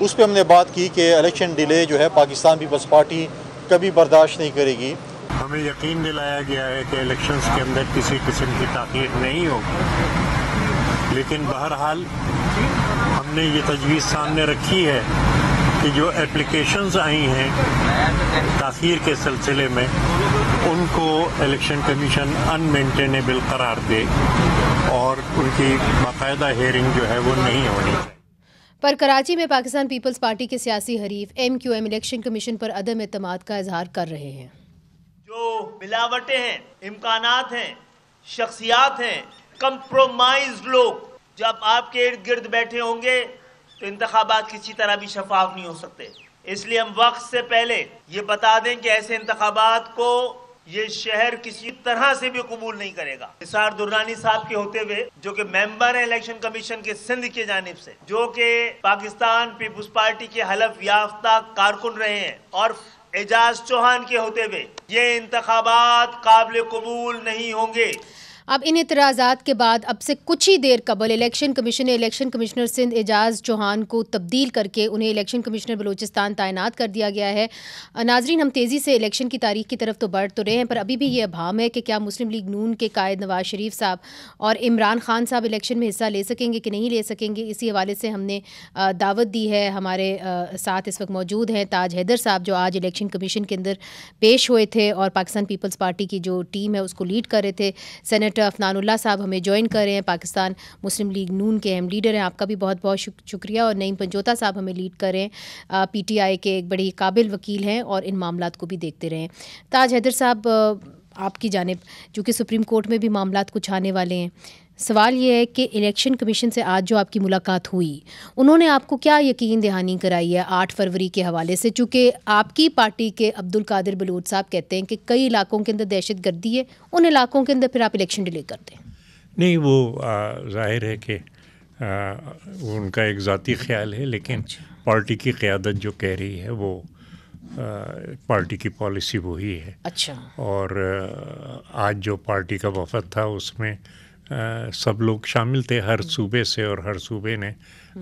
اس پہ ہم نے بات کی کہ الیکشن ڈیلے جو ہے پاکستان پیپلز پارٹی کبھی برداشت نہیں کرے گی. ہمیں یقین دلایا گیا ہے کہ الیکشنز کے اندر کسی قسم کی تاخیر نہیں ہوگی، لیکن بہرحال ہم نے یہ تجویز سامنے رکھی ہے کہ جو اپلیکیشنز آئی ہیں تاخیر کے سلسلے میں ان کو الیکشن کمیشن ان مینٹینیبل قرار دے اور ان کی باقاعدہ ہیئرنگ جو ہے وہ نہیں ہونی چاہیے. پر کراچی میں پاکستان پیپلز پارٹی کے سیاسی حریف ایم کیو ایم الیکشن کمیشن پر عدم اعتماد کا اظہار کر رہے ہیں. جو ملاوٹیں ہیں، امکانات ہیں، شخصیات ہیں، کمپرومائزڈ لوگ جب آپ کے ارد گرد بیٹھے ہوں گے تو انتخابات کسی طرح بھی شفاف نہیں ہو سکتے. اس لیے ہم وقت سے پہلے یہ بتا دیں کہ ایسے انتخابات کو یہ شہر کسی طرح سے بھی قبول نہیں کرے گا. نثار درانی صاحب کے ہوتے ہوئے جو کہ ممبر ہیں الیکشن کمیشن کے سندھ کی جانب سے، جو کہ پاکستان پیپلز پارٹی کے حلف یافتہ کارکن رہے ہیں، اور اعجاز چوہان کے ہوتے ہوئے یہ انتخابات قابل قبول نہیں ہوں گے. اب ان اعتراضات کے بعد اب سے کچھ ہی دیر قبل الیکشن کمیشن نے الیکشن کمشنر سندھ اعجاز چوہان کو تبدیل کر کے انہیں الیکشن کمشنر بلوچستان تعینات کر دیا گیا ہے. ناظرین، ہم تیزی سے الیکشن کی تاریخ کی طرف تو بڑھ تو رہے ہیں، پر ابھی بھی یہ ابہام ہے کہ کیا مسلم لیگ نون کے قائد نواز شریف صاحب اور عمران خان صاحب الیکشن میں حصہ لے سکیں گے کہ نہیں لے سکیں گے. اسی حوالے سے ہم نے دعوت دی ہے. ہمارے ساتھ اس وقت موجود ہیں تاج حیدر صاحب، جو آج الیکشن کمیشن کے اندر پیش ہوئے تھے اور پاکستان پیپلز پارٹی کی جو ٹیم ہے اس کو لیڈ کر رہے تھے. سینیٹر افنان اللہ صاحب ہمیں جوائن کر رہے ہیں، پاکستان مسلم لیگ نون کے اہم لیڈر ہیں. آپ کا بھی بہت بہت شکریہ. اور نعیم پنجوتا صاحب ہمیں لیڈ کر رہے ہیں، پی ٹی آئی کے ایک بڑی قابل وکیل ہیں اور ان معاملات کو بھی دیکھتے رہے ہیں. تاج حیدر صاحب، آپ کی جانب چونکہ سپریم کورٹ میں بھی معاملات کچھ آنے والے ہیں، سوال یہ ہے کہ الیکشن کمیشن سے آج جو آپ کی ملاقات ہوئی، انہوں نے آپ کو کیا یقین دہانی کرائی ہے 8 فروری کے حوالے سے؟ چونکہ آپ کی پارٹی کے عبدالقادر بلوچ صاحب کہتے ہیں کہ کئی علاقوں کے اندر دہشت گردی ہے، ان علاقوں کے اندر پھر آپ الیکشن ڈیلے کر دیں. نہیں، وہ ظاہر ہے کہ ان کا ایک ذاتی خیال ہے، لیکن پارٹی کی قیادت جو کہہ رہی ہے وہ پارٹی کی پالیسی وہی ہے. اچھا. اور آج جو پارٹی کا وفد تھا اس میں سب لوگ شامل تھے ہر صوبے سے، اور ہر صوبے نے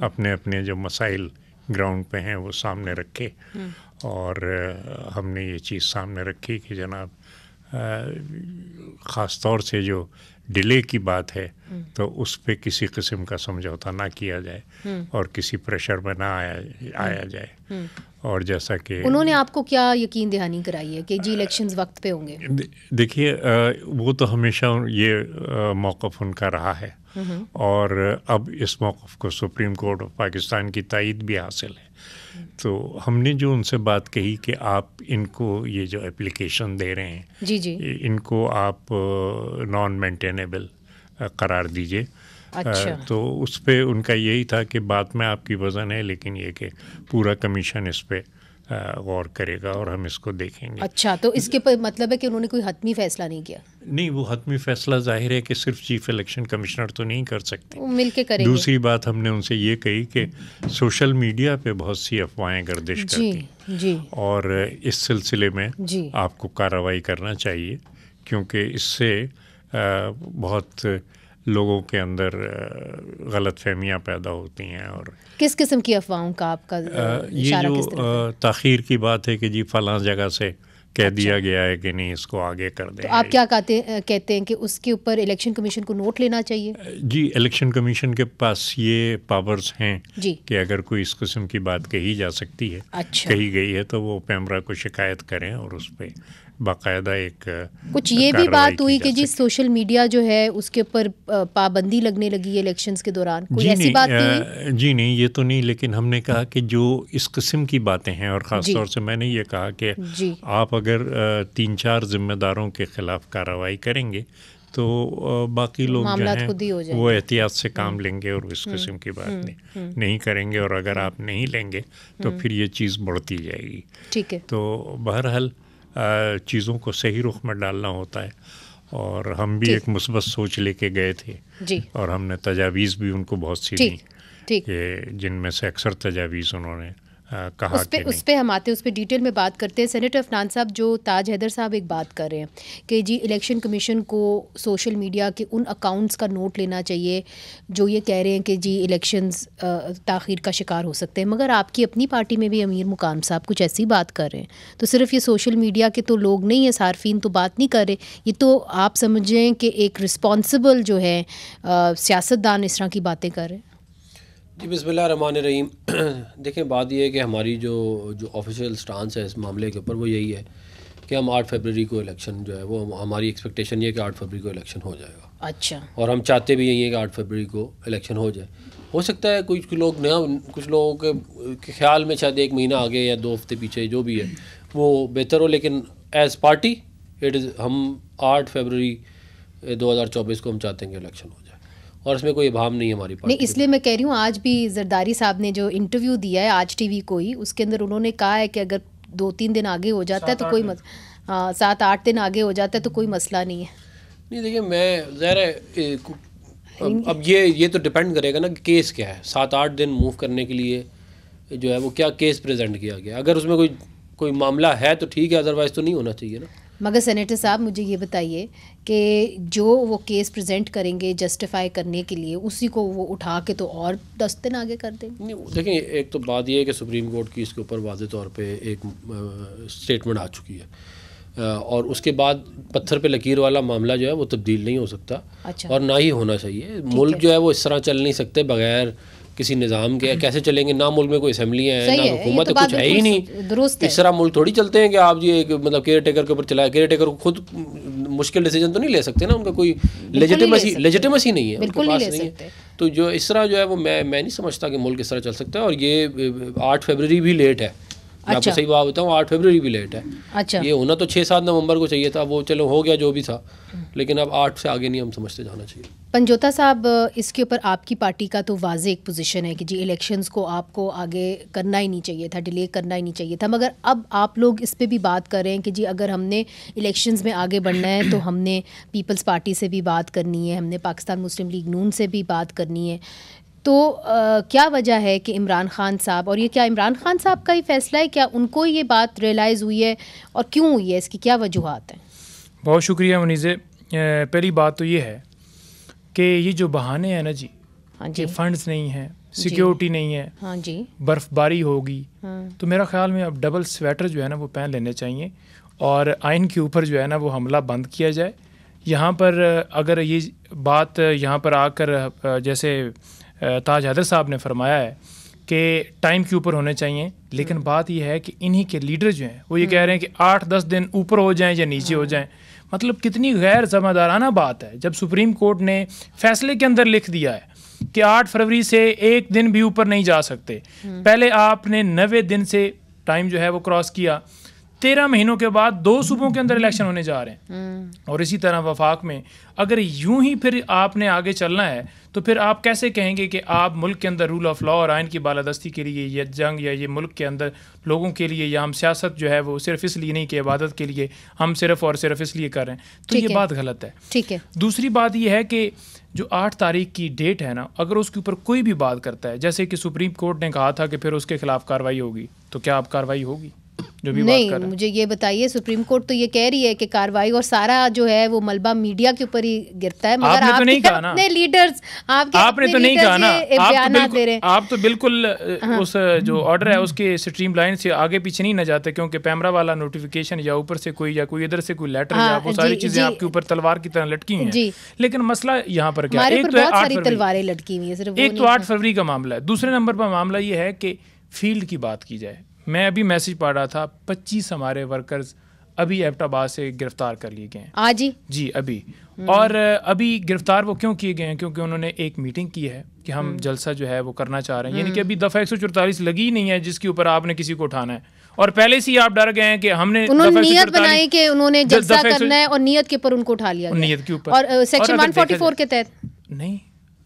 اپنے اپنے جو مسائل گراؤنڈ پہ ہیں وہ سامنے رکھے. اور ہم نے یہ چیز سامنے رکھی کہ جناب خاص طور سے جو ڈیلے کی بات ہے تو اس پہ کسی قسم کا سمجھوتا نہ کیا جائے اور کسی پریشر میں نہ آیا جائے. اور جیسا کہ انہوں نے آپ کو کیا یقین دہانی کرائی ہے کہ جی الیکشنز وقت پہ ہوں گے؟ دیکھیے، وہ تو ہمیشہ یہ موقف ان کا رہا ہے، اور اب اس موقف کو سپریم کورٹ آف پاکستان کی تائید بھی حاصل ہے. تو ہم نے جو ان سے بات کہی کہ آپ ان کو یہ جو اپلیکیشن دے رہے ہیں جی ان کو آپ نان مینٹینیبل قرار دیجئے. اچھا. تو اس پہ ان کا یہی تھا کہ بات میں آپ کی وزن ہے، لیکن یہ کہ پورا کمیشن اس پہ غور کرے گا اور ہم اس کو دیکھیں گے. اچھا، تو اس کے مطلب ہے کہ انہوں نے کوئی حتمی فیصلہ نہیں کیا؟ نہیں، وہ حتمی فیصلہ ظاہر ہے کہ صرف چیف الیکشن کمشنر تو نہیں کر سکتے، وہ مل کے کریں گے. دوسری بات ہم نے ان سے یہ کہی کہ سوشل میڈیا پہ بہت سی افواہیں گردش کرتی جی اور اس سلسلے میں آپ کو کارروائی کرنا چاہیے، کیونکہ اس سے بہت لوگوں کے اندر غلط فہمیاں پیدا ہوتی ہیں. اور کس قسم کی افواہوں کا آپ کا اشارہ کس طرف ہے؟ تاخیر کی بات ہے کہ جی فلاں جگہ سے کہہ دیا گیا ہے کہ نہیں اس کو آگے کر دیں. تو آپ کیا کہتے ہیں کہ اس کے اوپر الیکشن کمیشن کو نوٹ لینا چاہیے؟ جی، الیکشن کمیشن کے پاس یہ پاورز ہیں کہ اگر کوئی اس قسم کی بات کہی جا سکتی ہے، کہی گئی ہے، تو وہ پیمرا کو شکایت کریں اور اس پہ باقاعدہ ایک کچھ یہ بھی بات ہوئی کہ جی سوشل میڈیا جو ہے اس کے اوپر پابندی لگنے لگی ہے الیکشنز کے دوران، کوئی ایسی بات نہیں؟ جی نہیں، یہ تو نہیں، لیکن ہم نے کہا کہ جو اس قسم کی باتیں ہیں، اور خاص طور سے میں نے یہ کہا کہ آپ اگر 3-4 ذمہ داروں کے خلاف کارروائی کریں گے تو باقی لوگ جو ہیں وہ احتیاط سے کام لیں گے اور اس قسم کی بات نہیں کریں گے، اور اگر آپ نہیں لیں گے تو پھر یہ چیز بڑھتی جائے گی. ٹھیک ہے. تو بہرحال چیزوں کو صحیح رخ میں ڈالنا ہوتا ہے، اور ہم بھی ایک مثبت سوچ لے کے گئے تھے اور ہم نے تجاویز بھی ان کو بہت سی دی کہ جن میں سے اکثر تجاویز انہوں نے کہا کہ اس پہ ہم آتے ہیں, اس پہ ڈیٹیل میں بات کرتے ہیں. سینیٹر عفنان صاحب, جو تاج حیدر صاحب ایک بات کر رہے ہیں کہ جی الیکشن کمیشن کو سوشل میڈیا کے ان اکاؤنٹس کا نوٹ لینا چاہیے جو یہ کہہ رہے ہیں کہ جی الیکشنز تاخیر کا شکار ہو سکتے ہیں, مگر آپ کی اپنی پارٹی میں بھی امیر مقام صاحب کچھ ایسی بات کر رہے ہیں, تو صرف یہ سوشل میڈیا کے تو لوگ نہیں ہیں, صارفین تو بات نہیں کر رہے, یہ تو آپ سمجھیں کہ ایک رسپانسبل جو ہے سیاستدان اس طرح کی باتیں کر رہے ہیں. جی بسم اللہ الرحمن الرحیم. دیکھیں بات یہ ہے کہ ہماری جو آفیشیل سٹانس ہے اس معاملے کے اوپر وہ یہی ہے کہ ہم 8 فروری کو الیکشن جو ہے وہ ہماری ایکسپیکٹیشن یہ ہے کہ 8 فروری کو الیکشن ہو جائے گا. اچھا. اور ہم چاہتے بھی یہی ہیں کہ 8 فروری کو الیکشن ہو جائے. ہو سکتا ہے کچھ لوگوں کے خیال میں شاید 1 مہینہ آگے یا 2 ہفتے پیچھے جو بھی ہے وہ بہتر ہو, لیکن ایز پارٹی ہم 8 فروری 2024 کو ہم چاہتے ہیں کہ الیکشن ہو جائے, اور اس میں کوئی ابہام نہیں ہے ہماری پارٹی. نہیں, اس لیے میں کہہ رہی ہوں آج بھی زرداری صاحب نے جو انٹرویو دیا ہے آج ٹی وی کو ہی, اس کے اندر انہوں نے کہا ہے کہ اگر 2-3 دن آگے ہو جاتا ہے تو کوئی 7-8 دن آگے ہو جاتا ہے تو کوئی مسئلہ نہیں ہے. نہیں دیکھیں, میں ظاہر ہے اب یہ تو ڈپینڈ کرے گا نا کہ کیس کیا ہے. 7-8 دن موو کرنے کے لیے جو ہے وہ کیا کیس پریزنٹ کیا گیا, اگر اس میں کوئی معاملہ ہے تو ٹھیک ہے, ادروائز تو نہیں ہونا چاہیے نا. مگر سینیٹر صاحب مجھے یہ بتائیے کہ جو وہ کیس پریزنٹ کریں گے جسٹیفائی کرنے کے لیے, اسی کو وہ اٹھا کے تو اور 10 دن آگے کر دیں گے. دیکھیں ایک تو بات یہ ہے کہ سپریم کورٹ کی اس کے اوپر واضح طور پہ ایک اسٹیٹمنٹ آ چکی ہے, اور اس کے بعد پتھر پہ لکیر والا معاملہ جو ہے وہ تبدیل نہیں ہو سکتا. اچھا. اور نہ ہی ہونا چاہیے. ملک جو ہے وہ اس طرح چل نہیں سکتے بغیر کسی نظام کے. کیسے چلیں گے؟ نہ ملک میں کوئی اسمبلی ہے, نہ حکومت ہے, کچھ ہے ہی نہیں. درست ہے. اس طرح ملک تھوڑی چلتے ہیں کہ آپ جی ایک مطلب کیئر ٹیکر کے اوپر چلائے. کیئر ٹیکر کو خود مشکل ڈیسیجن تو نہیں لے سکتے نا, ان کا کوئی لیجیٹیمیسی نہیں ہے, بالکل نہیں لے سکتے. تو جو اس طرح جو ہے وہ میں نہیں سمجھتا کہ ملک اس طرح چل سکتا ہے. اور یہ 8 فروری بھی لیٹ ہے. میں آپ کو صحیح بات بتاؤں, 8 فروری بھی لیٹ ہے. اچھا. یہ ہونا تو 6-7 نومبر کو چاہیے تھا, وہ چلو ہو گیا جو بھی تھا, لیکن اب 8 سے آگے نہیں ہم سمجھتے جانا چاہیے. پنجوتا صاحب, اس کے اوپر آپ کی پارٹی کا تو واضح ایک پوزیشن ہے کہ جی الیکشنز کو آپ کو آگے کرنا ہی نہیں چاہیے تھا, ڈیلے کرنا ہی نہیں چاہیے تھا, مگر اب آپ لوگ اس پہ بھی بات کر رہے ہیں کہ جی اگر ہم نے الیکشنز میں آگے بڑھنا ہے تو ہم نے پیپلز پارٹی سے بھی بات کرنی ہے, ہم نے پاکستان مسلم لیگ نون سے بھی بات کرنی ہے. تو کیا وجہ ہے کہ عمران خان صاحب, اور یہ کیا عمران خان صاحب کا ہی فیصلہ ہے, کیا ان کو یہ بات ریئلائز ہوئی ہے اور کیوں ہوئی ہے, اس کی کیا وجوہات ہیں؟ بہت شکریہ منیزے. پہلی بات تو یہ ہے کہ یہ جو بہانے ہیں نا جی, کہ فنڈز نہیں ہیں, سیکیورٹی نہیں ہے, ہاں جی, برف باری ہوگی, تو میرا خیال میں اب ڈبل سویٹر جو ہے نا وہ پہن لینے چاہیے, اور آئین کے اوپر جو ہے نا وہ حملہ بند کیا جائے. یہاں پر اگر یہ بات یہاں پر آ کر جیسے تاج حیدر صاحب نے فرمایا ہے کہ ٹائم کے اوپر ہونے چاہیے, لیکن بات یہ ہے کہ انہی کے لیڈر جو ہیں وہ یہ کہہ رہے ہیں کہ 8-10 دن اوپر ہو جائیں یا نیچے ہو جائیں. مطلب کتنی غیر ذمہ دارانہ بات ہے, جب سپریم کورٹ نے فیصلے کے اندر لکھ دیا ہے کہ 8 فروری سے 1 دن بھی اوپر نہیں جا سکتے. پہلے آپ نے 90 دن سے ٹائم جو ہے وہ کراس کیا, 13 مہینوں کے بعد 2 صوبوں کے اندر الیکشن ہونے جا رہے ہیں. اور اسی طرح وفاق میں اگر یوں ہی پھر آپ نے آگے چلنا ہے تو پھر آپ کیسے کہیں گے کہ آپ ملک کے اندر رول آف لا اور آئین کی بالادستی کے لیے یہ جنگ, یا یہ ملک کے اندر لوگوں کے لیے, یا ہم سیاست جو ہے وہ صرف اس لیے نہیں کہ عبادت کے لیے, ہم صرف اور صرف اس لیے کر رہے ہیں, تو یہ بات غلط ہے. ٹھیک ہے. دوسری بات یہ ہے کہ جو 8 تاریخ کی ڈیٹ ہے نا, اگر اس کے اوپر کوئی بھی بات کرتا ہے, جیسے کہ سپریم کورٹ نے کہا تھا کہ پھر اس کے خلاف کارروائی ہوگی, تو کیا اب کارروائی ہوگی؟ جو بھی نہیں, مجھے یہ بتائیے, سپریم کورٹ تو یہ کہہ رہی ہے کہ کارروائی اور سارا جو ہے وہ ملبہ میڈیا کے اوپر ہی گرتا ہے, مگر آپ نے اپنے لیڈرز, آپ نے تو نہیں کہا نا, بیانات دے رہے ہیں. آپ تو بالکل اس جو آرڈر ہے اس کے سٹریم لائن سے آگے پیچھے نہیں نہ جاتے, کیونکہ پیمرا والا نوٹیفیکیشن یا اوپر سے کوئی, یا کوئی ادھر سے کوئی لیٹر, یا وہ ساری چیزیں آپ کے اوپر تلوار کی طرح لٹکی ہیں. لیکن مسئلہ یہاں پر کیا ہے, ایک تو 8 تلواریں لٹکی ہوئی ہیں, ایک تو 8 فروری کا معاملہ ہے. دوسرے نمبر پر معاملہ یہ ہے کہ فیلڈ کی بات کی جائے. میں ابھی میسج پڑھ رہا تھا, 25 ہمارے ورکرز ابھی ایبٹ آباد سے گرفتار کر لیے گئے ہیں آج ہی. جی ابھی. اور ابھی گرفتار وہ کیوں کیے گئے ہیں؟ کیونکہ انہوں نے ایک میٹنگ کی ہے کہ ہم جلسہ جو ہے وہ کرنا چاہ رہے ہیں. یعنی کہ ابھی دفعہ 144 لگی نہیں ہے جس کے اوپر آپ نے کسی کو اٹھانا ہے, اور پہلے سے ہی آپ ڈر گئے ہیں کہ ہم نے نیت بنائی کہ انہوں نے جلسہ کرنا ہے, اور نیت کے اوپر ان کو اٹھا لیا, نیت کے اوپر, اور سیکشن 144 کے تحت نہیں.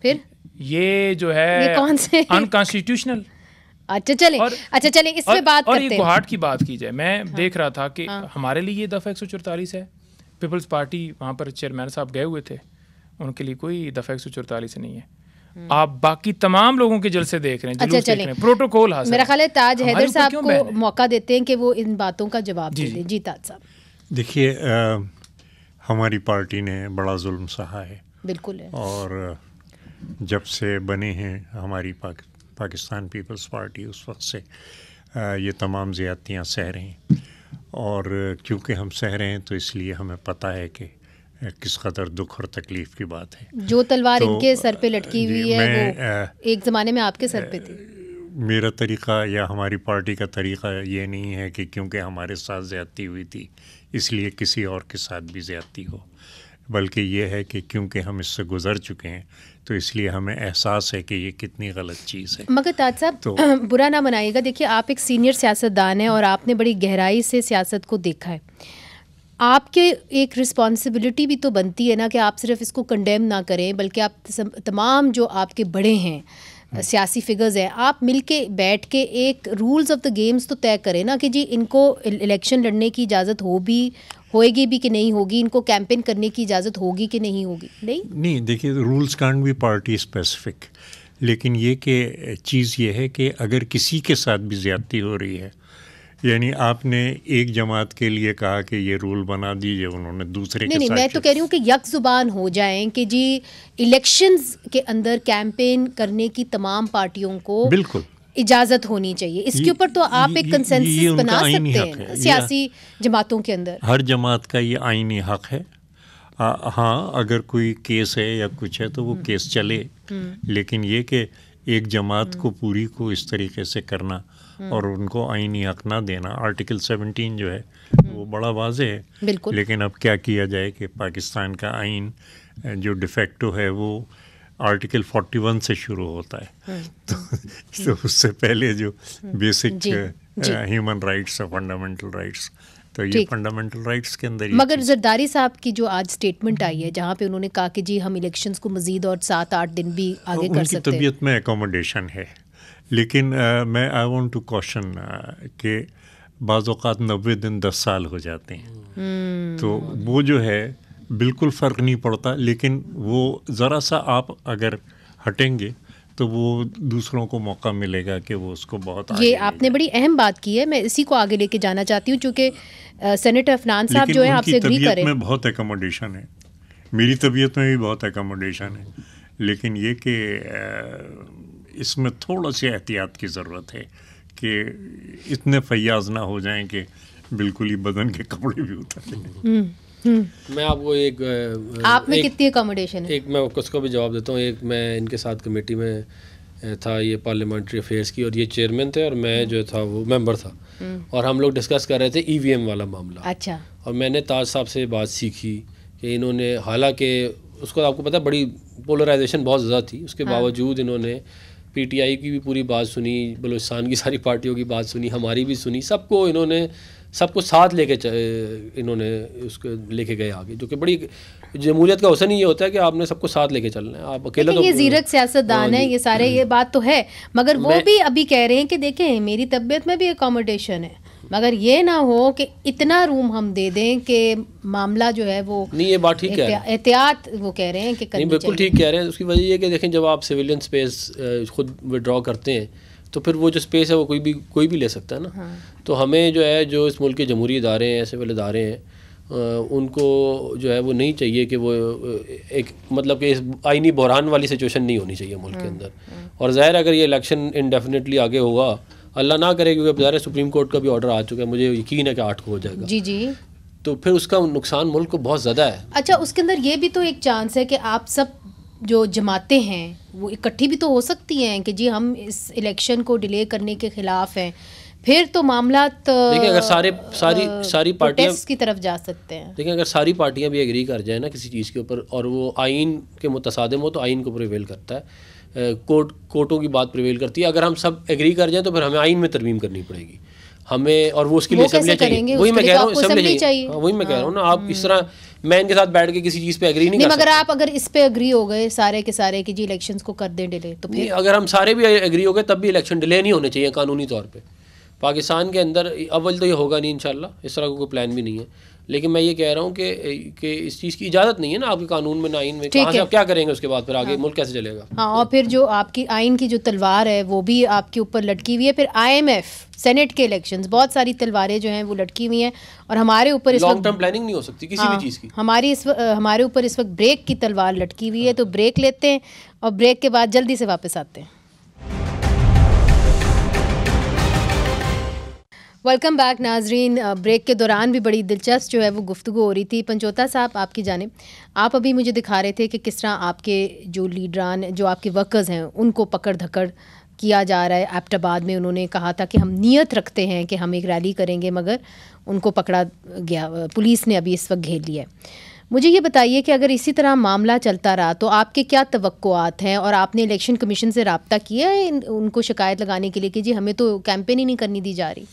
پھر یہ جو ہے کون سے انکانسٹیٹیوشنل. اچھا چلیں اس پہ بات کرتے ہیں. اور یہ گوہاٹ کی بات کی جائے, میں دیکھ رہا تھا کہ ہمارے لیے یہ دفعہ 144 ہے, پیپلز پارٹی وہاں پر چیئرمین صاحب گئے ہوئے تھے, ان کے لیے کوئی دفعہ 144 نہیں ہے. آپ باقی تمام لوگوں کے جلسے دیکھ رہے ہیں, جلوس دیکھ رہے ہیں, پروٹوکول حاصل. میرا خیال ہے تاج حیدر صاحب کو موقع دیتے ہیں کہ وہ ان باتوں کا جواب دے دیں. جی تاج صاحب. دیکھیے ہماری پارٹی نے بڑا ظلم سہا ہے, بالکل ہے, اور جب سے بنے ہیں ہماری پاکستان پیپلز پارٹی اس وقت سے یہ تمام زیادتیاں سہ رہے ہیں, اور کیونکہ ہم سہ رہے ہیں تو اس لیے ہمیں پتہ ہے کہ کس قدر دکھ اور تکلیف کی بات ہے. جو تلوار ان کے سر پہ لٹکی ہوئی ہے وہ ایک زمانے میں آپ کے سر پہ تھی. میرا طریقہ یا ہماری پارٹی کا طریقہ یہ نہیں ہے کہ کیونکہ ہمارے ساتھ زیادتی ہوئی تھی اس لیے کسی اور کے ساتھ بھی زیادتی ہو, بلکہ یہ ہے کہ کیونکہ ہم اس سے گزر چکے ہیں تو اس لیے ہمیں احساس ہے کہ یہ کتنی غلط چیز ہے. مگر تاج صاحب برا نہ منائیے گا, دیکھیے آپ ایک سینئر سیاستدان ہیں اور آپ نے بڑی گہرائی سے سیاست کو دیکھا ہے. آپ کے ایک رسپانسبلٹی بھی تو بنتی ہے نا کہ آپ صرف اس کو کنڈیم نہ کریں, بلکہ آپ تمام جو آپ کے بڑے ہیں سیاسی فگرز ہیں, آپ مل کے بیٹھ کے ایک رولز آف دا گیمز تو طے کریں نا کہ جی ان کو الیکشن لڑنے کی اجازت ہوئے گی بھی کہ نہیں ہوگی, ان کو کیمپین کرنے کی اجازت ہوگی کہ نہیں ہوگی. نہیں دیکھیے رولز کانٹ بھی پارٹی اسپیسیفک, لیکن یہ کہ چیز یہ ہے کہ اگر کسی کے ساتھ بھی زیادتی ہو رہی ہے, یعنی آپ نے ایک جماعت کے لیے کہا کہ یہ رول بنا دیجیے, انہوں نے دوسرے کے ساتھ. نہیں, میں تو کہہ رہی ہوں کہ یک زبان ہو جائیں کہ جی الیکشنز کے اندر کیمپین کرنے کی تمام پارٹیوں کو بالکل اجازت ہونی چاہیے. اس کے اوپر تو آپ ایک کنسنسس بنا سکتے ہیں سیاسی جماعتوں کے اندر. ہر جماعت کا یہ آئینی حق ہے. ہاں اگر کوئی کیس ہے یا کچھ ہے تو وہ کیس چلے, لیکن یہ کہ ایک جماعت کو پوری کو اس طریقے سے کرنا اور ان کو آئینی حق نہ دینا, آرٹیکل 17 جو ہے وہ بڑا واضح ہے. بالکل. لیکن اب کیا کیا جائے کہ پاکستان کا آئین جو ڈیفیکٹو ہے وہ آرٹیکل 41 سے شروع ہوتا ہے, تو اس سے پہلے جو basic human rights fundamental rights, تو یہ فنڈامنٹل رائٹس کے اندر. مگر زرداری صاحب کی جو آج اسٹیٹمنٹ آئی ہے جہاں پہ انہوں نے کہا کہ جی ہم الیکشنز کو مزید اور 7-8 دن بھی آگے کر سکتے ہیں, ان کی طبیعت میں اکوموڈیشن ہے, لیکن میں آئی وانٹ ٹو کوشچن کہ بعض اوقات 90 دن 10 سال ہو جاتے ہیں, تو وہ جو ہے بالکل فرق نہیں پڑتا, لیکن وہ ذرا سا آپ اگر ہٹیں گے تو وہ دوسروں کو موقع ملے گا کہ وہ اس کو بہت. یہ آپ نے بڑی اہم بات کی ہے, میں اسی کو آگے لے کے جانا چاہتی ہوں, چونکہ سینیٹر عفنان صاحب جو ہیں آپ سے اگری کریں. طبیعت میں بہت اکوموڈیشن ہے, میری طبیعت میں بھی بہت اکوموڈیشن ہے, لیکن یہ کہ اس میں تھوڑا سی احتیاط کی ضرورت ہے کہ اتنے فیاض نہ ہو جائیں کہ بالکل ہی بدن کے کپڑے بھی اتر جائیں. میں آپ کو ایک آپ میں کتنی اکوموڈیشن ہے, ایک میں اس کو بھی جواب دیتا ہوں. ایک میں ان کے ساتھ کمیٹی میں تھا یہ پارلیمنٹری افیئرس کی, اور یہ چیئرمین تھے اور میں جو تھا وہ ممبر تھا, اور ہم لوگ ڈسکس کر رہے تھے EVM والا معاملہ. اچھا. اور میں نے تاج صاحب سے بات سیکھی کہ انہوں نے, حالانکہ اس کو آپ کو پتہ بڑی پولرائزیشن بہت زیادہ تھی, اس کے باوجود انہوں نے PTI کی بھی پوری بات سنی, بلوچستان کی ساری پارٹیوں کی بات سنی, ہماری بھی سنی, سب کو انہوں نے سب کو ساتھ لے کے انہوں نے اس کو لے کے گئے آگے, جو کہ بڑی جمہوریت کا حسن ہی یہ ہوتا ہے کہ آپ نے سب کو ساتھ لے کے چلنا ہے. آپ اکیلا تو یہ زیرک سیاستدان ہے, یہ سارے یہ بات تو ہے, مگر وہ بھی ابھی کہہ رہے ہیں کہ دیکھیں میری طبیعت میں بھی اکوموڈیشن ہے, مگر یہ نہ ہو کہ اتنا روم ہم دے دیں کہ معاملہ جو ہے وہ. نہیں, یہ بات ٹھیک ہے, احتیاط وہ کہہ رہے ہیں کہ نہیں بالکل ٹھیک کہہ رہے ہیں. اس کی وجہ یہ کہ دیکھیں جب آپ سویلین اسپیس خود وڈرا کرتے ہیں تو پھر وہ جو اسپیس ہے وہ کوئی بھی لے سکتا ہے نا. تو ہمیں جو ہے جو اس ملک کے جمہوری ادارے ہیں, سول ادارے ہیں, ان کو جو ہے وہ نہیں چاہیے کہ وہ ایک مطلب کہ اس آئینی بحران والی سچویشن نہیں ہونی چاہیے ملک کے اندر. اور ظاہر اگر یہ الیکشن انڈیفینیٹلی آگے ہوگا, اللہ نہ کرے, کیونکہ ظاہر سپریم کورٹ کا بھی آرڈر آ چکا ہے, مجھے یقین ہے کہ 8 کو ہو جائے گا. جی تو پھر اس کا نقصان ملک کو بہت زیادہ ہے. اچھا, اس کے اندر یہ بھی تو ایک چانس ہے کہ آپ سب جو جماعتیں ہیں وہ اکٹھی بھی تو ہو سکتی ہیں کہ جی ہم اس الیکشن کو ڈیلے کرنے کے خلاف ہیں, پھر تو معاملات دیکھیں اگر ساری پارٹیاں کی طرف جا سکتے ہیں. دیکھیں اگر ساری پارٹیاں بھی ایگری کر جائیں نا کسی چیز کے اوپر, اور وہ آئین کے متصادم ہو تو آئین کو پریویل کرتا ہے, کورٹوں کی بات پریویل کرتی ہے. اگر ہم سب ایگری کر جائیں تو پھر ہمیں آئین میں ترمیم کرنی پڑے گی ہمیں, اور وہ اس کے لیے اسمبلی چاہیے. وہی میں کہہ رہا ہوں, اسمبلی چاہیے. وہی میں کہہ رہا ہوں نا, آپ اس طرح میں ان کے ساتھ بیٹھ کے کسی چیز پہ ایگری نہیں کر سکتا. مگر آپ اگر اس پہ ایگری ہو گئے سارے کے سارے کہ جی الیکشنز کو کر دیں ڈیلے, تو پھر اگر ہم سارے بھی ایگری ہو گئے تب بھی الیکشن ڈیلے نہیں ہونے چاہیے قانونی طور پہ. پاکستان کے اندر اول تو یہ ہوگا نہیں انشاءاللہ, اس طرح کا کوئی پلان بھی نہیں ہے, لیکن میں یہ کہہ رہا ہوں کہ اس چیز کی اجازت نہیں ہے نا آپ کے قانون میں، نہ آئین میں. کہاں سے آپ کیا کریں گے اس کے بعد پھر آگے ملک کیسے چلے گا؟ ہاں، اور پھر جو آپ کی آئین کی جو تلوار ہے وہ بھی آپ کے اوپر لٹکی ہوئی ہے. پھر IMF سینٹ کے الیکشنز، بہت ساری تلواریں جو ہیں وہ لٹکی ہوئی ہیں، اور ہمارے اوپر اس وقت لانگ ٹرم پلاننگ نہیں ہو سکتی کسی بھی چیز کی. ہمارے اوپر اس وقت بریک کی تلوار لٹکی ہوئی ہے. تو بریک لیتے ہیں اور بریک کے بعد جلدی سے واپس آتے ہیں. ویلکم بیک ناظرین. بریک کے دوران بھی بڑی دلچسپ جو ہے وہ گفتگو ہو رہی تھی. پنچوتا صاحب، آپ کی جانب، آپ ابھی مجھے دکھا رہے تھے کہ کس طرح آپ کے جو لیڈران، جو آپ کے ورکرز ہیں، ان کو پکڑ دھکڑ کیا جا رہا ہے. ایبٹ آباد میں انہوں نے کہا تھا کہ ہم نیت رکھتے ہیں کہ ہم ایک ریلی کریں گے، مگر ان کو پکڑا گیا، پولیس نے ابھی اس وقت گھیر لیا ہے. مجھے یہ بتائیے کہ اگر اسی طرح معاملہ چلتا رہا تو آپ کے کیا توقعات ہیں، اور آپ نے الیکشن کمیشن سے رابطہ کیا ہے ان کو شکایت لگانے کے لیے کہ جی ہمیں تو کیمپین ہی نہیں کرنی دی جا رہی؟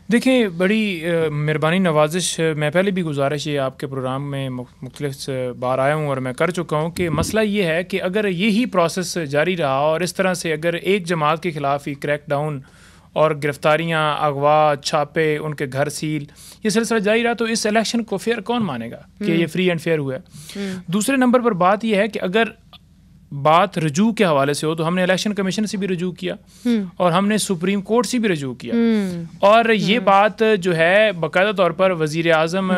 دیکھیں، بڑی مہربانی نوازش، میں پہلے بھی گزارش یہ آپ کے پروگرام میں مختلف بار آیا ہوں اور میں کر چکا ہوں کہ مسئلہ یہ ہے کہ اگر یہی پروسیس جاری رہا اور اس طرح سے اگر ایک جماعت کے خلاف ہی کریک ڈاؤن اور گرفتاریاں، اغوا، چھاپے، ان کے گھر سیل، یہ سلسلہ جاری رہا تو اس الیکشن کو فیئر کون مانے گا کہ یہ فری اینڈ فیئر ہوا ہے؟ دوسرے نمبر پر بات یہ ہے کہ اگر بات رجوع کے حوالے سے ہو تو ہم نے الیکشن کمیشن سے بھی رجوع کیا اور ہم نے سپریم کورٹ سے بھی رجوع کیا، اور یہ بات جو ہے باقاعدہ طور پر وزیر اعظم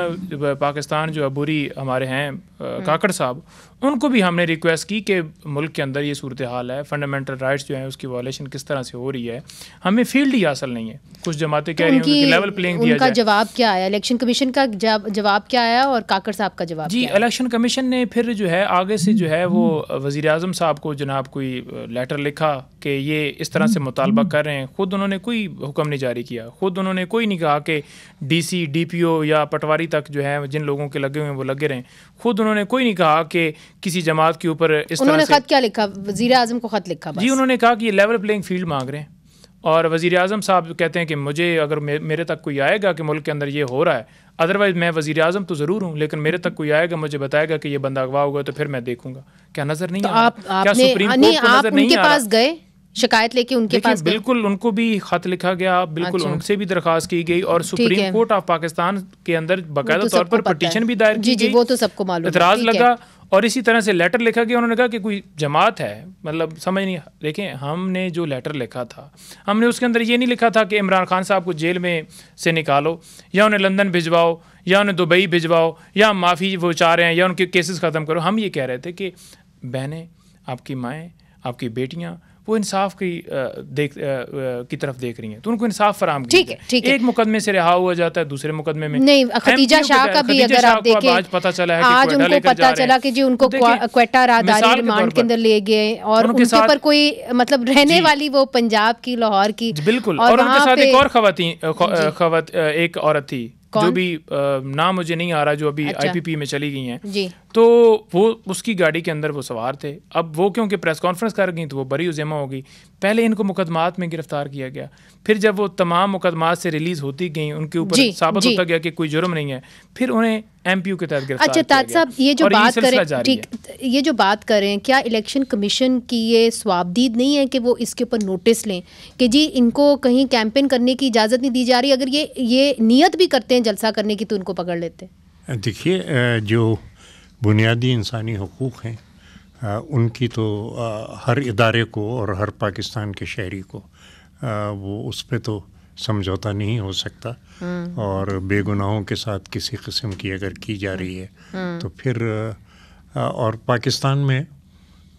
پاکستان جو عبوری ہمارے ہیں کاکڑ صاحب، ان کو بھی ہم نے ریکویسٹ کی کہ ملک کے اندر یہ صورتحال ہے، فنڈامنٹل رائٹس جو ہیں اس کی وائلیشن کس طرح سے ہو رہی ہے، ہمیں فیلڈ ہی حاصل نہیں ہے. کچھ جماعتیں کہہ رہی ہیں کہ لیول پلینگ دیا جائے. ان کا جواب کیا آیا؟ الیکشن کمیشن کا جواب کیا آیا اور کاکڑ صاحب کا جواب؟ جی، الیکشن کمیشن نے پھر جو ہے آگے سے جو ہے وہ وزیر اعظم صاحب کو جناب کوئی لیٹر لکھا کہ یہ اس طرح سے مطالبہ کر رہے ہیں. خود انہوں نے کوئی حکم نہیں جاری کیا، خود انہوں نے کوئی نہیں کہا کہ DC DPO یا پٹواری تک جو ہے جن لوگوں کے لگے ہوئے ہیں وہ لگے رہیں. خود انہوں نے کوئی نہیں کہا کہ کسی جماعت کے اوپر اس طرح سے. انہوں نے خط کیا لکھا؟ وزیر اعظم کو خط لکھا؟ جی، انہوں نے کہا کہ یہ لیول پلینگ فیلڈ مانگ رہے ہیں، اور وزیر اعظم صاحب کہتے ہیں کہ مجھے اگر میرے تک کوئی آئے گا کہ ملک کے اندر یہ ہو رہا ہے، ادروائز میں وزیر اعظم تو ضرور ہوں، لیکن میرے تک کوئی آئے گا مجھے بتائے گا کہ یہ بندہ اغوا ہوگا تو پھر میں دیکھوں گا. کیا نظر نہیں آ رہا؟ کیا سپریم کورٹ کو نظر نہیں آ رہا؟ آپ ان کے پاس گئے شکایت لے کے؟ ان کے پاس بالکل ان کو بھی خط لکھا گیا، بالکل ان سے بھی درخواست کی گئی، اور سپریم کورٹ آف پاکستان کے اندر باقاعدہ طور پر پٹیشن بھی دائر کی گئی، وہ تو سب کو معلوم، اعتراض لگا، اور اسی طرح سے لیٹر لکھا گیا. انہوں نے کہا کہ کوئی جماعت ہے، مطلب سمجھ نہیں. دیکھیں، ہم نے جو لیٹر لکھا تھا، ہم نے اس کے اندر یہ نہیں لکھا تھا کہ عمران خان صاحب کو جیل میں سے نکالو، یا انہیں لندن بھجواؤ، یا انہیں دبئی بھجواؤ، یا معافی وہ چاہ رہے ہیں، یا ان کے کیسز ختم کرو. ہم یہ کہہ رہے تھے کہ بہنیں، آپ کی مائیں، آپ کی بیٹیاں وہ انصاف کی طرف دیکھ رہی ہیں تو ان کو انصاف فراہم کیجیے. ایک مقدمے سے رہا ہوا جاتا ہے، دوسرے مقدمے میں نہیں. خدیجہ شاہ کا بھی اگر آپ دیکھیں، آج پتہ چلا ہے آج ان کو پتہ چلا کہ جی ان کو کوئٹہ راہداری ریمانڈ کے اندر لے گئے، اور ان کے اوپر کوئی مطلب رہنے والی وہ پنجاب کی، لاہور کی، بالکل، اور ان کے ساتھ ایک اور خواتین، ایک عورت تھی جو بھی نام مجھے نہیں آ رہا، جو ابھی IPP میں چلی گئی ہیں، تو وہ اس کی گاڑی کے اندر وہ سوار تھے. اب وہ کیونکہ پریس کانفرنس کر گئیں تو وہ بری و ذمہ ہو گئی. پہلے ان کو مقدمات میں گرفتار کیا گیا، پھر جب وہ تمام مقدمات سے ریلیز ہوتی گئیں، ان کے اوپر ثابت ہوتا گیا کہ کوئی جرم نہیں ہے، پھر انہیں MPO کے تحت گرفتار کیا گیا. اچھا، صاحب یہ جو بات کریں، ٹھیک، یہ جو بات کریں، کیا الیکشن کمیشن کی یہ ثوابدید نہیں ہے کہ وہ اس کے اوپر نوٹس لیں کہ جی ان کو کہیں کیمپین کرنے کی اجازت نہیں دی جا رہی؟ اگر یہ نیت بھی کرتے ہیں جلسہ کرنے کی تو ان کو پکڑ لیتے ہیں. دیکھیے، جو بنیادی انسانی حقوق ہیں ان کی تو ہر ادارے کو اور ہر پاکستان کے شہری کو وہ اس پہ تو سمجھوتا نہیں ہو سکتا، اور بے گناہوں کے ساتھ کسی قسم کی اگر کی جا رہی ہے تو پھر، اور پاکستان میں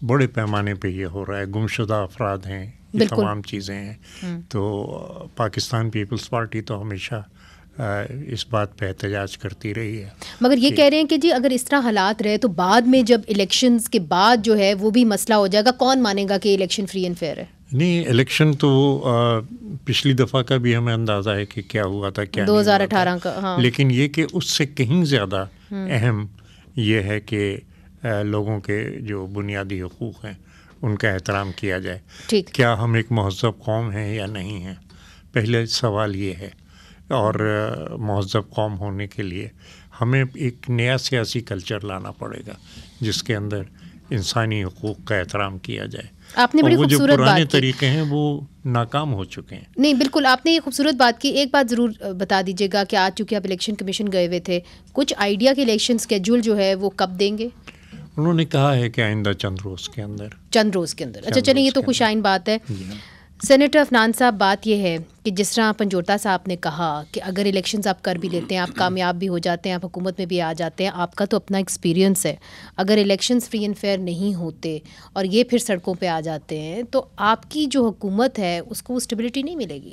بڑے پیمانے پہ یہ ہو رہا ہے، گمشدہ افراد ہیں، یہ تمام چیزیں ہیں. تو پاکستان پیپلز پارٹی تو ہمیشہ اس بات پہ احتجاج کرتی رہی ہے. مگر یہ کہہ رہے ہیں کہ جی اگر اس طرح حالات رہے تو بعد میں جب الیکشنز کے بعد جو ہے وہ بھی مسئلہ ہو جائے گا، کون مانے گا کہ الیکشن فری اینڈ فیئر ہے؟ نہیں، الیکشن تو پچھلی دفعہ کا بھی ہمیں اندازہ ہے کہ کیا ہوا تھا، کیا 2018 کا، ہاں. لیکن یہ کہ اس سے کہیں زیادہ اہم یہ ہے کہ لوگوں کے جو بنیادی حقوق ہیں ان کا احترام کیا جائے. کیا ہم ایک مہذب قوم ہیں یا نہیں ہیں؟ پہلے سوال یہ ہے. اور مہذب قوم ہونے کے لیے ہمیں ایک نیا سیاسی کلچر لانا پڑے گا جس کے اندر انسانی حقوق کا احترام کیا جائے. آپ نے بڑی وہ جو خوبصورت پرانے بات کی. طریقے ہیں وہ ناکام ہو چکے ہیں. نہیں بالکل آپ نے یہ خوبصورت بات کی. ایک بات ضرور بتا دیجیے گا کہ آج چونکہ آپ الیکشن کمیشن گئے ہوئے تھے, کچھ آئیڈیا کہ الیکشن اسکیڈول جو ہے وہ کب دیں گے؟ انہوں نے کہا ہے کہ آئندہ چند روز کے اندر. اچھا چلیں, یہ تو خوشائن بات ہے. سینیٹر عفنان صاحب, بات یہ ہے کہ جس طرح پنجوٹا صاحب نے کہا کہ اگر الیکشنز آپ کر بھی لیتے ہیں, آپ کامیاب بھی ہو جاتے ہیں, آپ حکومت میں بھی آ جاتے ہیں, آپ کا تو اپنا ایکسپیرینس ہے, اگر الیکشنز فری اینڈ فیئر نہیں ہوتے اور یہ پھر سڑکوں پہ آ جاتے ہیں تو آپ کی جو حکومت ہے اس کو اسٹیبلٹی نہیں ملے گی.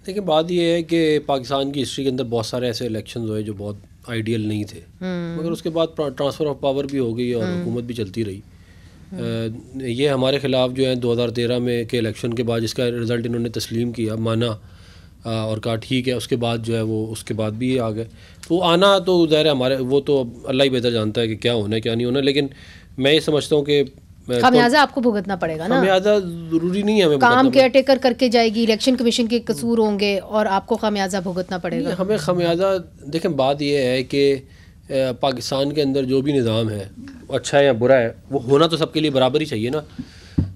دیکھیں بات یہ ہے کہ پاکستان کی ہسٹری کے اندر بہت سارے ایسے الیکشنز ہوئے جو بہت آئیڈیل نہیں تھے, مگر اس کے بعد ٹرانسفر آف پاور بھی ہو گئی اور حکومت بھی چلتی رہی. یہ ہمارے خلاف جو ہے 2013 میں کے الیکشن کے بعد جس کا رزلٹ انہوں نے تسلیم کیا, مانا اور کہا ٹھیک ہے, اس کے بعد جو ہے وہ اس کے بعد بھی آ گئے. وہ آنا تو ظاہر ہے ہمارے, وہ تو اللہ ہی بہتر جانتا ہے کہ کیا ہونا ہے کیا نہیں ہونا, لیکن میں یہ سمجھتا ہوں کہ خمیازہ آپ کو بھگتنا پڑے گا نا. خمیازہ ضروری نہیں ہے ہمیں کام کیئر ٹیکر کر کے جائے گی, الیکشن کمیشن کے قصور ہوں گے اور آپ کو خمیازہ بھگتنا پڑے گا. ہمیں خمیازہ, دیکھیں بات یہ ہے کہ پاکستان کے اندر جو بھی نظام ہے اچھا ہے یا برا ہے, وہ ہونا تو سب کے لیے برابر ہی چاہیے نا,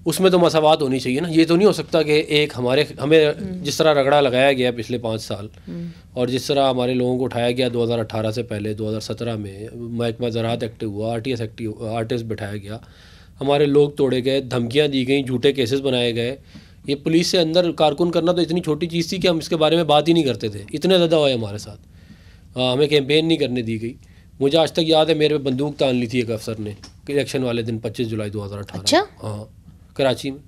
اس میں تو مساوات ہونی چاہیے نا. یہ تو نہیں ہو سکتا کہ ایک ہمیں جس طرح رگڑا لگایا گیا پچھلے 5 سال اور جس طرح ہمارے لوگوں کو اٹھایا گیا 2018 سے پہلے 2017 میں محکمہ زراعت ایکٹیو ہوا, آرٹیس بٹھایا گیا, ہمارے لوگ توڑے گئے, دھمکیاں دی گئیں, جھوٹے کیسز بنائے گئے. یہ پولیس سے اندر کارکن کرنا تو اتنی چھوٹی چیز تھی کہ ہم اس کے بارے میں بات ہی نہیں کرتے تھے, اتنے زیادہ ہوئے ہمارے ساتھ. ہمیں کیمپین نہیں کرنے دی گئی. مجھے آج تک یاد ہے میرے پہ بندوق تان لی تھی ایک افسر نے الیکشن والے دن 25 جولائی 2018. اچھا, ہاں کراچی میں.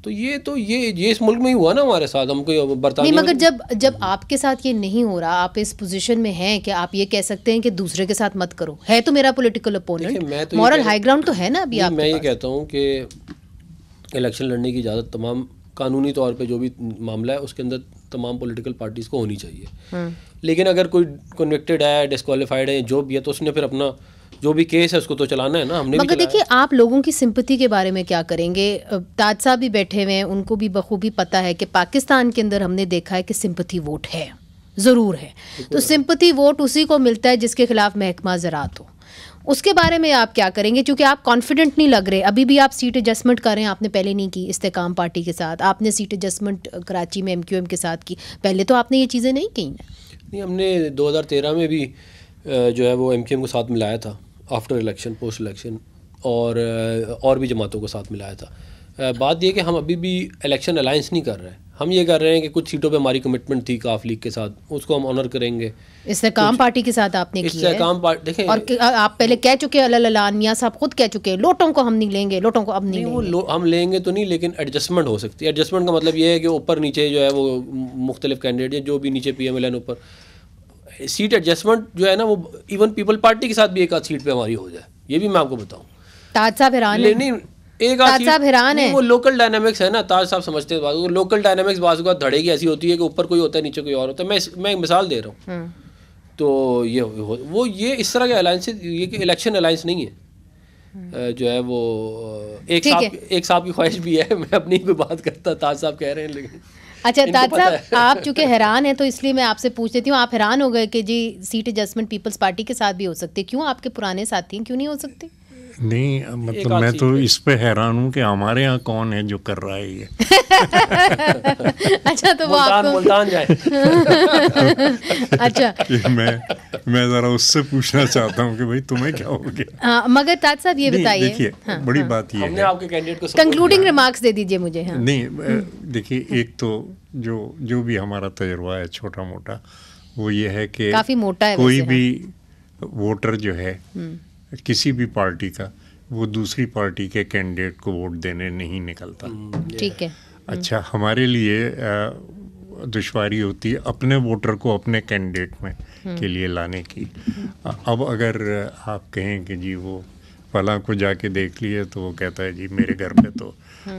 تو یہ اس ملک میں ہی ہوا نا ہمارے ساتھ. ہم کو برطانیہ نہیں, مگر جب آپ کے ساتھ یہ نہیں ہو رہا, آپ اس پوزیشن میں ہیں کہ آپ یہ کہہ سکتے ہیں کہ دوسرے کے ساتھ مت کرو, ہے تو میرا political opponent, moral high ground تو ہے نا ابھی آپ کے پاس. میں یہ کہتا ہوں کہ الیکشن لڑنے کی اجازت تمام قانونی طور پہ جو بھی معاملہ ہے اس کے اندر تمام پولیٹیکل پارٹیز کو ہونی چاہیے. لیکن اگر کوئی کنوکٹڈ ہے, ڈسکوالیفائڈ ہے, جو بھی ہے, تو اس نے پھر اپنا جو بھی کیس ہے اس کو تو چلانا ہے نا. ہم نے مگر دیکھیے آپ لوگوں کی سمپتی کے بارے میں کیا کریں گے؟ تاج صاحب بھی بیٹھے ہوئے ہیں, ان کو بھی بخوبی پتہ ہے کہ پاکستان کے اندر ہم نے دیکھا ہے کہ سمپتی ووٹ ہے, ضرور ہے. تو سمپتی ووٹ اسی کو ملتا ہے جس کے خلاف محکمہ زراعت ہو. اس کے بارے میں آپ کیا کریں گے؟ چونکہ آپ کانفیڈنٹ نہیں لگ رہے, ابھی بھی آپ سیٹ ایڈجسٹمنٹ کر رہے ہیں, آپ نے پہلے نہیں کی استحکام پارٹی کے ساتھ, آپ نے سیٹ ایڈجسٹمنٹ کراچی میں MQM کے ساتھ کی, پہلے تو آپ نے یہ چیزیں نہیں کی نا. نہیں, ہم نے 2013 میں بھی جو ہے وہ MQM کو ساتھ ملایا تھا آفٹر الیکشن, پوسٹ الیکشن, اور بھی جماعتوں کو ساتھ ملایا تھا. بات یہ کہ ہم ابھی بھی الیکشن الائنس نہیں کر رہے ہیں. ہم یہ کر رہے ہیں کہ کچھ سیٹوں پہ ہماری کمٹمنٹ تھی کاف لیگ کے ساتھ, اس کو ہم آنر کریں گے. استحکام پارٹی کے ساتھ آپ نے کی ہے, دیکھیں, اور آپ پہلے کہہ چکے, اعلان میاں صاحب خود کہہ چکے, لوٹوں کو ہم نہیں لیں گے, لوٹوں کو اب نہیں لیں گے. ہم لیں گے تو نہیں, لیکن ایڈجسٹمنٹ ہو سکتی ہے. ایڈجسٹمنٹ کا مطلب یہ ہے کہ اوپر نیچے جو ہے وہ مختلف کینڈیڈیٹ ہیں, جو بھی نیچے PMLN اوپر, سیٹ ایڈجسٹمنٹ جو ہے نا وہ ایون پیپل پارٹی کے ساتھ بھی ایک آدھ سیٹ پہ ہماری ہو جائے. یہ بھی میں آپ کو بتاؤں. تاج صاحب حیران ہیں, تاج صاحب حیران ہیں. وہ لوکل ڈائنامکس ہے نا, تاج صاحب سمجھتے ہیں وہ لوکل ڈائنامکس بعض اوقات دھڑے کی ایسی ہوتی ہے کہ اوپر کوئی ہوتا ہے نیچے کوئی اور ہوتا ہے. میں ایک مثال دے رہا ہوں. تو یہ اس طرح کے الائنس, یہ کہ الیکشن الائنس نہیں ہے, جو ہے وہ ایک صاحب کی خواہش بھی ہے. میں اپنی کوئی بات کرتا, تاج صاحب کہہ رہے ہیں لیکن. اچھا تاج صاحب, آپ چونکہ حیران ہیں تو اس لیے میں آپ سے پوچھ لیتی ہوں, آپ حیران ہو گئے کہ جی سیٹ ایڈجسٹمنٹ پیپلز پارٹی کے ساتھ بھی ہو سکتی ہے, کیوں آپ کے پرانے ساتھی ہیں, کیوں نہیں ہو سکتے؟ نہیں مطلب میں تو اس پہ حیران ہوں کہ ہمارے یہاں کون ہے جو کر رہا ہے یہ. اچھا تو وہ ملتان جائے. اچھا میں ذرا اس سے پوچھنا چاہتا ہوں کہ بھائی تمہیں کیا ہو گیا. ہاں مگر تاج صاحب یہ بتائیے, دیکھیے بڑی بات یہ ہے, آپ کے کینڈیڈیٹ کو کنکلوڈنگ ریمارکس دے دیجیے مجھے. نہیں دیکھیے, ایک تو جو بھی ہمارا تجربہ ہے چھوٹا موٹا, وہ یہ ہے کہ کافی موٹا ہے, کوئی بھی ووٹر جو ہے کسی بھی پارٹی کا, وہ دوسری پارٹی کے کینڈیڈیٹ کو ووٹ دینے نہیں نکلتا. ٹھیک ہے. اچھا, ہمارے لیے دشواری ہوتی ہے اپنے ووٹر کو اپنے کینڈیڈیٹ میں کے لیے لانے کی. اب اگر آپ کہیں کہ جی وہ فلاں کو جا کے دیکھ لیے, تو وہ کہتا ہے جی میرے گھر پہ تو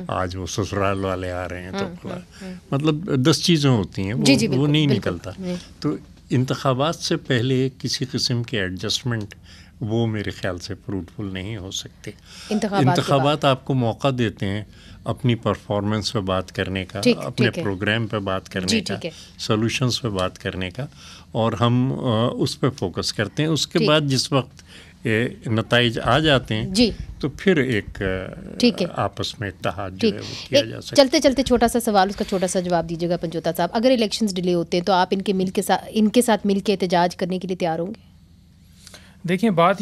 آج وہ سسرال والے آ رہے ہیں, تو مطلب 10 چیزیں ہوتی ہیں, وہ نہیں نکلتا. تو انتخابات سے پہلے کسی قسم کی ایڈجسٹمنٹ وہ میرے خیال سے فروٹفل نہیں ہو سکتے. انتخابات آپ کو موقع دیتے ہیں اپنی پرفارمنس پہ بات کرنے کا, اپنے پروگرام پہ بات کرنے کا, سولوشنز پہ بات کرنے کا, اور ہم اس پہ فوکس کرتے ہیں. اس کے بعد جس وقت نتائج آ جاتے ہیں تو پھر ایک آپس میں اتحاد جو ہے وہ کیا جا سکتا ہے. چلتے چلتے چھوٹا سا سوال, اس کا چھوٹا سا جواب دیجیے گا پنجوتا صاحب. اگر الیکشنز ڈیلے ہوتے ہیں تو آپ ان کے ساتھ مل کے احتجاج کرنے کے لیے تیار ہوں گے؟ دیکھیں بات